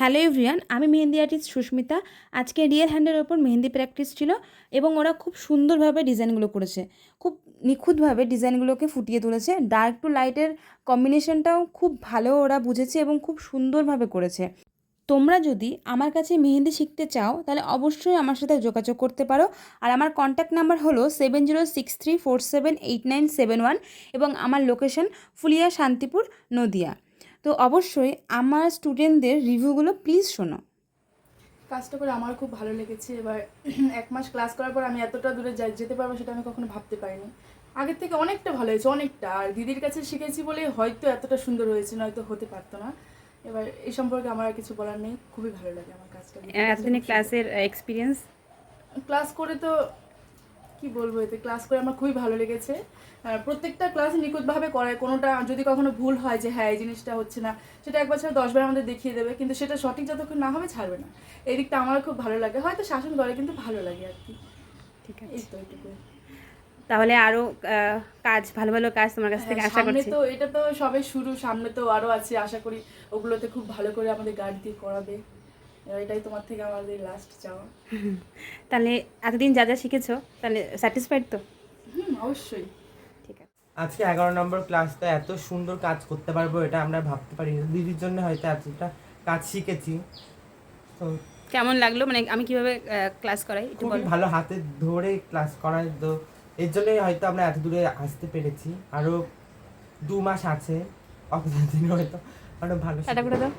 Hello everyone, আমি mehndi artist Susmita. আজকে real হ্যান্ডের ওপর মেহেন্দি প্র্যাকটিস ছিল এবং ওরা খুব সুন্দরভাবে ডিজাইনগুলো করেছে, খুব নিখুঁতভাবে ডিজাইনগুলোকে ফুটিয়ে তুলেছে। ডার্ক টু লাইটের কম্বিনেশনটাও খুব ভালো ওরা বুঝেছে এবং খুব সুন্দরভাবে করেছে। তোমরা যদি আমার কাছে মেহেন্দি শিখতে চাও তাহলে অবশ্যই আমার সাথে যোগাযোগ করতে পারো। আর আমার কন্ট্যাক্ট নাম্বার হলো 7063478971 এবং আমার লোকেশন ফুলিয়া শান্তিপুর নদিয়া। তো অবশ্যই আমার স্টুডেন্টদের রিভিউগুলো প্লিজ শোনো। কাজটা করে আমার খুব ভালো লেগেছে। এবার 1 মাস ক্লাস করার পর আমি এতটা দূরে যেতে পারবো সেটা আমি কখনো ভাবতে পারিনি। আগের থেকে অনেকটা ভালো হয়েছে, অনেকটা। আর দিদির কাছে শিখেছি বলে হয়তো এতটা সুন্দর হয়েছে, নয়তো হতে পারতো না। এবার এই সম্পর্কে আমার আর কিছু বলার নেই, খুবই ভালো লাগে আমার কাজটা। এতদিনের ক্লাসের এক্সপিরিয়েন্স? ক্লাস করে তো কি বলবো, এতে ক্লাস করে আমার খুবই ভালো লেগেছে। প্রত্যেকটা ক্লাস নিখুঁতভাবে করে, কোনোটা যদি কখনো ভুল হয় যে হ্যাঁ এই জিনিসটা হচ্ছে না, সেটা একবার ছাড়া 10 বার আমাদের দেখিয়ে দেবে, কিন্তু সেটা সঠিক যতক্ষণ না হবে ছাড়বে না। এই দিকটা আমার খুব ভালো লাগে, হয়তো শাসন করে কিন্তু ভালো লাগে আর কি। ঠিক এই আছে, তো এইটুকু। তাহলে আরও কাজ, ভালো ভালো কাজ তোমার কাছ থেকে আশা সামনে করছি। তো এটা তো সবে শুরু, সামনে তো আরো আছে, আশা করি ওগুলোতে খুব ভালো করে আমাদের গাইড দিয়ে করাবে। এটাই তোমার থেকে আমাদের লাস্ট চাওয়া। তাহলে এতদিন যা যা শিখেছো তাহলে স্যাটিসফাইড তো? অবশ্যই। ঠিক আছে। আজকে 11 নম্বর ক্লাসটা এত সুন্দর কাজ করতে পারবো এটা আমরা ভাবতে পারি না। দিদির জন্য হয়তো এতটা কাজ শিখেছি। তো কেমন লাগলো, মানে আমি কিভাবে ক্লাস করাই একটু খুবই বলো। ভালো, হাতে ধরে ক্লাস করায়, তো এর জন্যই হয়তো আমরা এত দূরে আসতে পেরেছি। আরও 2 মাস আছে, অতদিন হয়তো আরও ভালো টাটা করে দাও।